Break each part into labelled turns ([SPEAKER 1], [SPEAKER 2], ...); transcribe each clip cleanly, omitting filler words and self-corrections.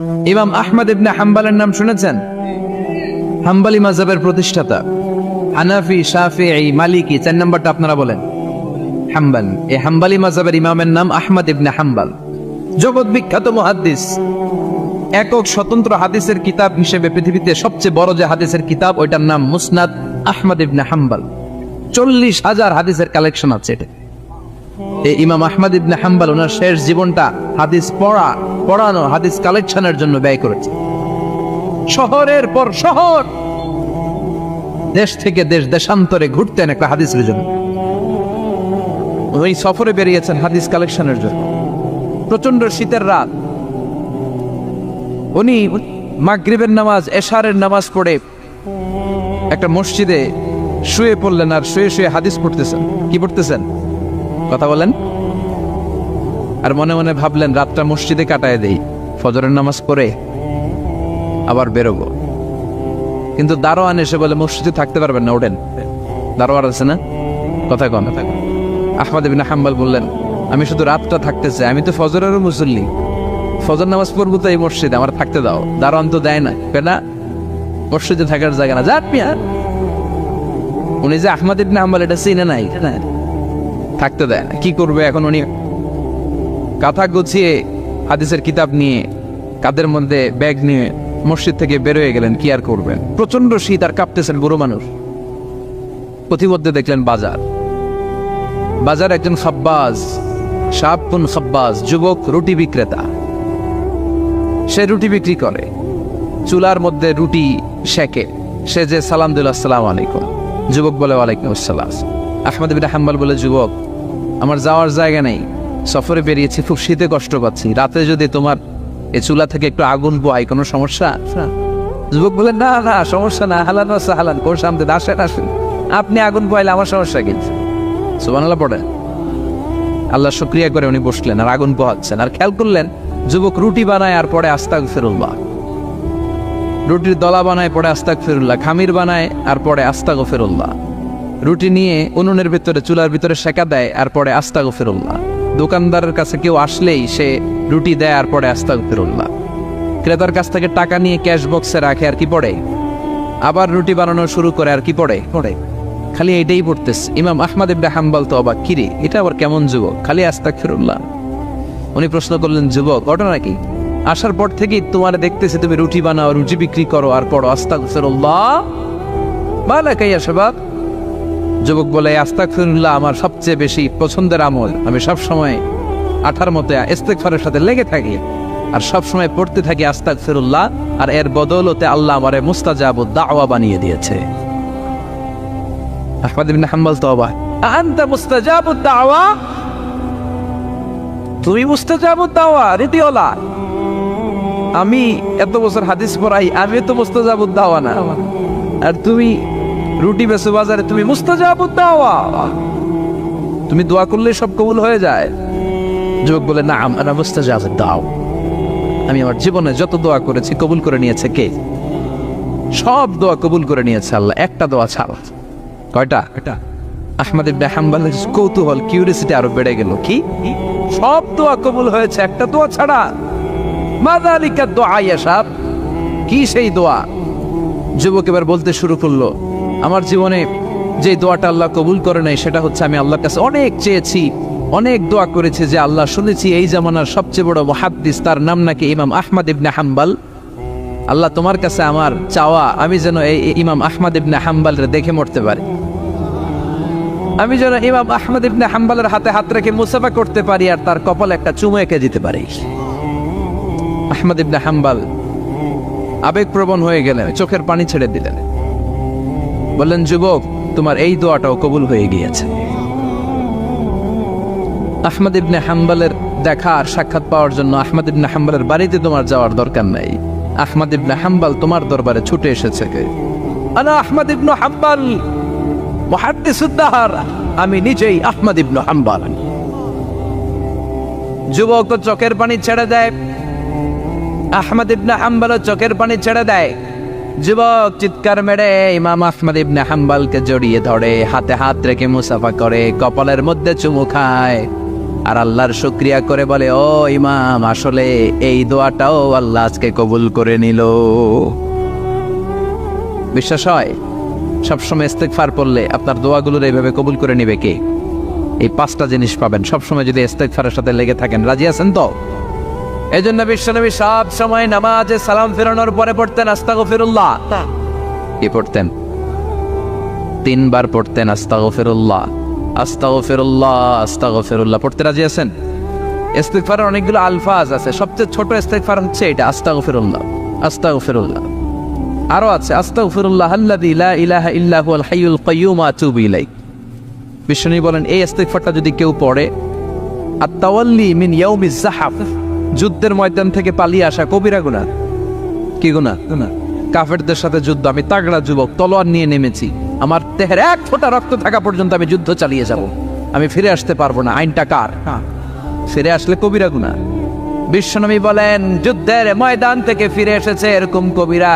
[SPEAKER 1] ইমাম আহমদ ইবনে হাম্বলের নাম শুনেছেন? হাম্বলি মাযহাবের প্রতিষ্ঠাতা। হানাফি, শাফিঈ, মালিকি, 4 নম্বরটা আপনারা বলেন। হাম্বল। এই হাম্বলি মাযহাবের ইমামের নাম আহমদ ইবনে হাম্বল। জগৎ বিখ্যাত মুহাদ্দিস। একক স্বতন্ত্র হাদিসের কিতাব হিসেবে পৃথিবীতে সবচেয়ে বড় যে হাদিসের কিতাব, ওইটার নাম মুসনাদ আহমদ ইবনে হাম্বল। 40,000 হাদিসের কালেকশন আছে এটা। এই ইমাম আহমদ ইবনে হাম্বল ওনার শেষ জীবনটা হাদিস পড়ানো, হাদিস কালেকশনের জন্য ব্যয় করেছে। শহরের পর শহর, দেশ থেকে দেশ, দেশান্তরে ঘুরতেন একটা হাদিসের জন্য। উনি সফরে বেরিয়েছেন হাদিস কালেকশনের জন্য। প্রচন্ড শীতের রাত, উনি মাগরিবের নামাজ, এশারের নামাজ পড়ে একটা মসজিদে শুয়ে পড়লেন, আর শুয়ে শুয়ে হাদিস পড়তেছেন। কি পড়তেছেন? কথা বলেন। আর মনে মনে ভাবলেন রাতটা মসজিদে কাটায় দেই, ফজরের নামাজ পড়ে আবার বেরোবো। কিন্তু দারোয়ান এসে বলে মসজিদে থাকতে পারবেন না, ওঠেন। দারোয়ান আছে না? কথা কন। আহমদ ইবনে হাম্বল বললেন, আমি শুধু রাতটা থাকতে চাই, আমি তো ফজরেরও মুসল্লি, ফজর নামাজ পড়বো তো এই মসজিদে, আমার থাকতে দাও। দারোয়ান তো দেয় না, কেনা মসজিদে থাকার জায়গা না, যাক মিয়া। উনি যে আহমদ ইবনে হাম্বল এটা চিনে নাই, থাকতে দেয় না। কি করবে এখন? উনি কাঁথা গুছিয়ে হাদিসের কিতাব নিয়ে কাদের মধ্যে ব্যাগ নিয়ে মসজিদ থেকে বেরোয় গেলেন। কি আর করবেন? প্রচন্ড শীত, আর কাঁপতেছেন বুড়ো মানুষ। প্রতিমধ্যে দেখলেন বাজার একজন খাব্বাজ, শাবুন খাব্বাজ, যুবক রুটি বিক্রেতা। সে রুটি বিক্রি করে, চুলার মধ্যে রুটি সেকে। সে যে সালাম দিল, আসসালামু আলাইকুম। যুবক বলে, ওয়ালাইকুম আসসালাম। আহমদ ইবনে হাম্বল বলে, যুবক আমার যাওয়ার জায়গা নেই, সফরে বেরিয়েছি, খুব শীতে কষ্ট পাচ্ছি, রাতে যদি তোমার এই চুলা থেকে একটু আগুন পোহাই কোনো সমস্যা? যুবক বলে, না না সমস্যা না, হালান হালান কোর সামনে আসেন, আপনি আগুন পোহাইলে আমার সমস্যা কি? সুবহানাল্লাহ পড়ে। আল্লাহ শুকরিয়া করে উনি বসলেন আর আগুন পোহাচ্ছেন। আর খেয়াল করলেন যুবক রুটি বানায় আর পরে আস্তাগফিরুল্লাহ, রুটির দলা বানায় পরে আস্তাগফিরুল্লাহ, খামির বানায় আর পরে আস্তাগফিরুল্লাহ, রুটি নিয়ে উনুনের ভিতরে, চুলার ভিতরে সেকা দেয় আর পরে আস্তাগফিরুল্লাহ। দোকানদারের কাছে কেউ আসলেই সে রুটি দেয় আর পরে আস্তাগফিরুল্লাহ। ক্রেতার কাছ থেকে টাকা নিয়ে ক্যাশ বক্সে রাখে আর কি পড়ে, আবার রুটি বানানো শুরু করে আর কি পড়ে। খালি এটাই পড়তেছে। ইমাম আহমদ ইবনে হাম্বল তো অবাক, কিরে এটা আবার কেমন যুবক, খালি আস্তাগফিরুল্লাহ। উনি প্রশ্ন করলেন, যুবক ঘটনা কি? আসার পর থেকেই তোমার দেখতেছি তুমি রুটি বানাও, রুটি বিক্রি করো আর পড়ো আস্তাগফিরুল্লাহ, মালাকা ইয়া শাবাব। যুবক বলে, আস্তাগফিরুল্লাহ আমার সবচেয়ে বেশি পছন্দের আমল, আমি সব সময় আঠার মতো ইস্তেগফারের সাথে লেগে থাকি আর সব সময় পড়তে থাকি আস্তাগফিরুল্লাহ, আর এর বদৌলতে আল্লাহ আমারে মুস্তাজাবুদ দাওয়া বানিয়ে দিয়েছে। আহমদ ইবনে হাম্বল তো অবাক, আনতা মুস্তাজাবুদ দাওয়া? তুমি মুস্তাজাবুদ দাওয়া রীতিওয়ালা? আমি এত বছর হাদিস পড়াই, আমি তো মুস্তাজাবুদ দাওয়া না, আর তুমি রুটি বেচো বাজারে, তুমি মুস্তাজাবুদ দাওয়া? তুমি দোয়া করলে সব কবুল হয়ে যায়? যুবক বলে, না আনা মুস্তাজাবুদ দাওয়া, আমি আমার জীবনে যত দোয়া করেছি কবুল করে নিয়েছে কে? সব দোয়া কবুল করে নিয়েছে আল্লাহ, একটা দোয়া ছাড়া। কয়টা? আহমদ ইবনে হাম্বলের কৌতূহল, কিউরিয়াসিটি আরো বেড়ে গেল। কি সব দোয়া কবুল হয়েছে, একটা দোয়া ছাড়া? মাযালিকা দোয়া ইয়া শাব, কি সেই দোয়া? যুবক এবার বলতে শুরু করলো, আমার জীবনে যে দোয়াটা আল্লাহ কবুল করে নাই সেটা হচ্ছে, আমি আল্লাহর কাছে অনেক চেয়েছি, অনেক দোয়া করেছি যে আল্লাহ, শুনেছি এই জামানার সবচেয়ে বড় মুহাদ্দিস, তার নাম নাকি ইমাম আহমদ ইবনে হাম্বল। আল্লাহ তোমার কাছে আমার চাওয়া, আমি যেন এই ইমাম আহমদ ইবনে হাম্বলের দেখে মরতে পারি, আমি যেন ইমাম আহমদ ইবনে হাম্বলের হাতে হাত রেখে মুসাফা করতে পারি আর তার কপালে একটা চুমু এঁকে দিতে পারি। আহমদ ইবনে হাম্বল আবেগপ্রবণ হয়ে গেলেন, চোখের পানি ছেড়ে দিলেন, বললেন, যুবক তোমার এই দোয়াটাও কবুল হয়ে গিয়েছে। আহমদ ইবনে হাম্বলের দেখা আর সাক্ষাৎ পাওয়ার জন্য আহমদ ইবনে হাম্বলের বাড়িতে তোমার যাওয়ার দরকার নাই, আহমদ ইবনে হাম্বল তোমার দরবারে ছুটে এসেছে। আনা আহমদ ইবনে হাম্বল মুহাদ্দিসুদ দাহর, আমি নিজেই আহমদ ইবনে হাম্বল। যুবক তো চোখের পানি ছেড়ে দেয়, আহমদ ইবনে হাম্বল চোখের পানি ছেড়ে দেয়। যুবক চিৎকার মেরে ইমাম আহমদ ইবনে হাম্বলকে জড়িয়ে ধরে, হাতে হাত রেখে মুসাফা করে, কপালের মধ্যে চুমু খায়। আর আল্লাহর শুকরিয়া করে বলে, ও ইমাম, আসলে এই দোয়াটাও আল্লাহ আজকে কবুল করে নিল। বিশ্বাস হয়? সবসময় ইস্তেগফার পড়লে আপনার দোয়াগুলোর এইভাবে কবুল করে নিবে কে? এই 5টা জিনিস পাবেন সবসময় যদি ইস্তেগফারের সাথে লেগে থাকেন। রাজি আছেন তো? এই জন্য বিশ্বনবী সব সময় নামাজে সালাম ফেরানোর পরে পড়তেন আস্তাগফিরুল্লাহ। কি পড়তেন? 3 বার পড়তেন আস্তাগফিরুল্লাহ, আস্তাগফিরুল্লাহ, আস্তাগফিরুল্লাহ। পড়তে রাজি আছেন? ইস্তেগফারের অনেকগুলো আলফাজ আছে, সবচেয়ে ছোট ইস্তেগফার হচ্ছে এটা, আস্তাগফিরুল্লাহ, আস্তাগফিরুল্লাহ। আরো আছে আস্তাগফিরুল্লাহ আল্লাযী লা ইলাহা ইল্লা হুয়াল হাইয়ুল কাইয়্যুম ওয়া আতুবু ইলাইহি। বিশ্বনবী বলেন এই ইস্তেগফারটা যদি কেউ পড়ে, আত-তাওয়াল্লি মিন ইয়াউমিজ যাহাফ, যুদ্ধের ময়দান থেকে পালিয়ে আসা কবিরা গুনাহ। কি গুনাহ? কাফেরদের সাথে যুদ্ধ, আমি তাগড়া যুবক, তলোয়ার নিয়ে নেমেছি, আমার দেহের 1 ফোঁটা রক্ত থাকা পর্যন্ত আমি যুদ্ধ চালিয়ে যাব, আমি ফিরে আসতে পারবো না, আইনটা কার? ফিরে আসলে কবিরা গুনাহ। বিশ্বনবী বলেন যুদ্ধের ময়দান থেকে ফিরে এসেছে এরকম কবিরা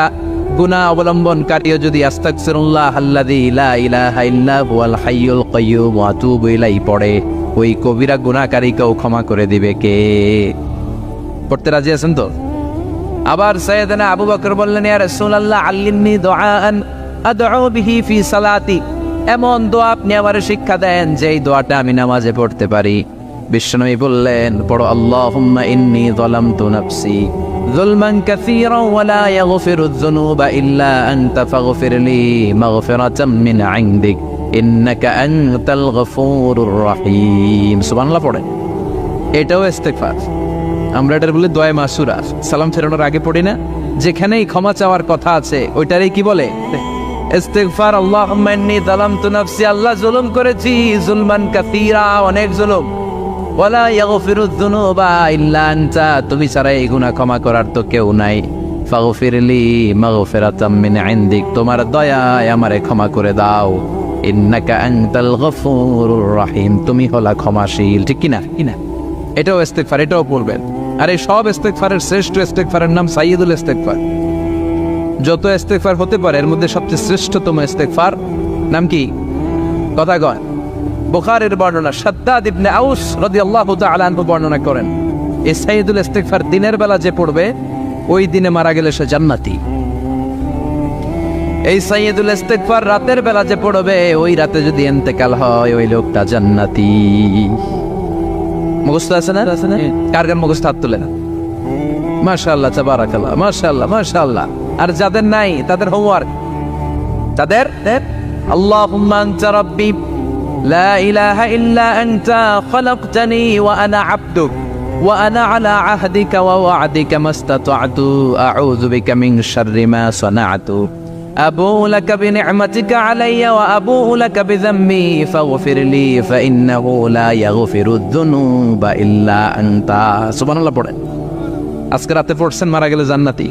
[SPEAKER 1] গুনাহ অবলম্বনকারীও যদি আস্তাগফিরুল্লাহ আল্লাযী লা ইলাহা ইল্লা হুয়াল হাইয়ুল কাইয়্যুম ওয়া আতুবু ইলাইহি পড়ে, ওই কবিরা গুনাহকারীকেও ক্ষমা করে দিবে কে? পড়তে রাজি আছেন তো? আবার সাইয়েদনা আবু বকর বললেন, ইয়া রাসূলুল্লাহ আল্লিমনি দুআআন আদউ বিহি ফি সালাতি, এমন দোয়া আপনি আমারে শিক্ষা দেন যেই দোয়াটা আমি নামাজে পড়তে পারি। বিশ্বনবী বললেন, পড়ো আল্লাহুম্মা ইন্নী যালামতু নাফসি যুলমান কাসীরান ওয়া লা ইয়াগফিরুয যুনুবা ইল্লা আনতা ফাগফিরলি মাগফিরাতাম মিন ইনদিক ইন্নাকা আনতাল গফুরুর রহিম। সুবহানাল্লাহ পড়ে। এটাও ইস্তেগফার। আমরা এটার বলে দোয়া মাসুরা, সালাম ফেরানোর আগে পড়ি না? যেখানেই ক্ষমা চাওয়ার কথা আছে ওইটারই কি বলে? ইস্তেগফার। আল্লাহুম্মা ইন্নী যালামতু নাফসি, আল্লাহ জুলুম করেছি, যুলমান কাসীরা, অনেক জুলুম, ওয়ালা ইয়াগফিরুয যুনুবা ইল্লা আনতা, তুমি ছাড়া এই গুনাহ ক্ষমা করার তো কেউ নাই, ফাগফিরলি মাগফিরাতাম মিন ইনদিক, তোমার দয়ায় আমারে ক্ষমা করে দাও, ইন্নাকা আনতাল গফুরুর রহিম, তুমি হলা ক্ষমাশীল। ঠিক কি না? এটাও ইস্তেগফার, এটাও পড়বেন। আর এই সব ইস্তেগফারের শ্রেষ্ঠ ইস্তেগফারের নাম সাইয়্যিদুল ইস্তেগফার। যত ইস্তেগফার হতে পারে এর মধ্যে সবচেয়ে শ্রেষ্ঠতম ইস্তেগফার নাম কি? কথা কয়। বুখারীর বর্ণনা, শাদ্দাদ ইবনে আউস রাদিয়াল্লাহু তাআলা আনহু বর্ণনা করেন, এই সাইয়্যিদুল ইস্তেগফার দিনের বেলা যে পড়বে ওই দিনে মারা গেলে সে জান্নাতি। এই সাইয়্যিদুল ইস্তেগফার রাতের বেলা যে পড়বে ওই রাতে যদি ইন্তেকাল হয় ওই লোকটা জান্নাতি। মুখস্থ আছে না? কার কার মুখস্থ? হাত তুলে না। মাশাআল্লাহ, তাবারাকাল্লাহ, মাশাআল্লাহ, মাশাআল্লাহ। আর যাদের নাই তাদের হোমওয়ার্ক, তাদের আল্লাহুম্মা আনতা রাব্বি লা ইলাহা ইল্লা আনতা খালাকতানি ওয়া আনা আবদুক ওয়া আনা আলা আহদিকা ওয়া ওয়া'দিকা মাস্তাতা'তু আউযু বিকা মিন শাররি মা সানা'তু আবুউ লাকা বিনি'মাতিকা আলাইয়া ওয়া আবুউ লাকা বিযাম্মি ফাগফিরলি ফাইন্নাহু লা ইয়াগফিরুয যুনুবা ইল্লা আনতা। সুবহানাল্লাহ পড়েন। আজকে রাতে পড়ছেন, মারা গেলে জান্নাতি।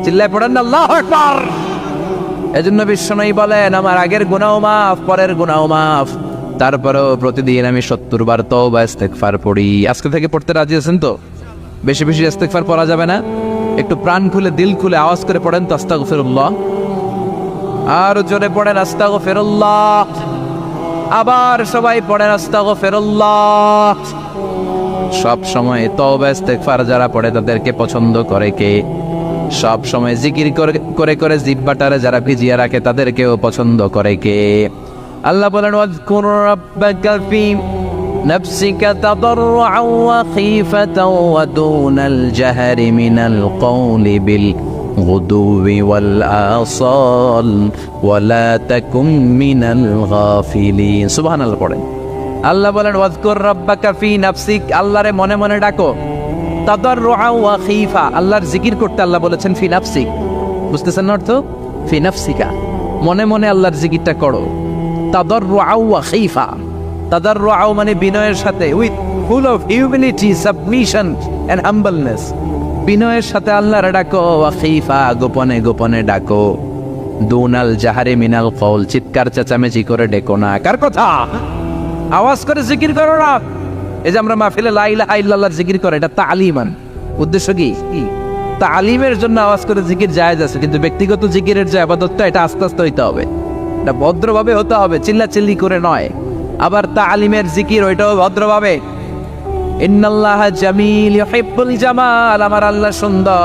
[SPEAKER 1] চিল্লায় পড়েন না আল্লাহু আকবার। এজন্য বিশ্বনবী বলেন আমার আগের গুনাহ মাফ, পরের গুনাহ মাফ, তারপরেও প্রতিদিন আমি 70 বার তওবা ইস্তেগফার পড়ি। আজকে থেকে পড়তে রাজি আছেন তো? বেশি বেশি ইস্তেগফার পড়া যাবে না? একটু প্রাণ খুলে দিল খুলে আওয়াজ করে পড়েন তো আস্তাগফিরুল্লাহ। আর জোরে পড়েন আস্তাগফিরুল্লাহ। আবার সবাই পড়েন আস্তাগফিরুল্লাহ। সব সময় তওবা ইস্তেগফার যারা পড়ে তাদেরকে পছন্দ করে কে? সব সময় জিকির করে করে জিহ্বাটারে যারা ভিজিয়ে রাখে তাদেরকেও পছন্দ করে কে? আল্লাহ বলেন ওয়াজকুর রাব্বাকা ফি নাফসিকা তাদাররুআন ওয়া খীফাতান ওয়া দুনাল জাহরি মিনাল কওলি বিল গুদুবি ওয়াল আসাল ওয়া লা তাকুম মিনাল গাফিলিন। সুবহানাল্লাহ পড়েন। আল্লাহ বলেন ওয়াজকুর রাব্বাকা ফি নাফসিক, আল্লাহরে মনে মনে ডাকো, তাদাররুআন ওয়া খীফা, আল্লাহর জিকির করতে আল্লাহ বলেছেন ফি নাফসিক। বুঝতেছেন না অর্থ? ফি নাফসিকা, মনে মনে আল্লাহর জিকিরটা করো। তাদাররুআন ওয়া খীফা, তাদাররুআন মানে বিনয়ের সাথে, with full of humility, submission and humbleness, বিনয়ের সাথে আল্লাহর ডাকো। ওয়া খীফা, গোপনে গোপনে ডাকো। দুনাল জাহারি মিনাল কওল, চিৎকার চেঁচামেচি করে ডেকো না। কার কথা? আওয়াজ করে জিকির করো না। এই যে আমরা মাহফিলে লা ইলাহা ইল্লাল্লাহর জিকির করে, এটা তালিমান। উদ্দেশ্য কি? তালিমের জন্য আওয়াজ করে জিকির জায়েজ আছে, কিন্তু ব্যক্তিগত জিকিরের যে ইবাদতটা এটা আস্তে আস্তে হইতে হবে, এটা ভদ্রভাবে হতে হবে, চিল্লাচিল্লি করে নয়। আবার তালিমের জিকির ওইটাও ভদ্রভাবে, ইন্নাল্লাহা জামিল ইউহিব্বুল জামাল, আমার আল্লাহ সুন্দর।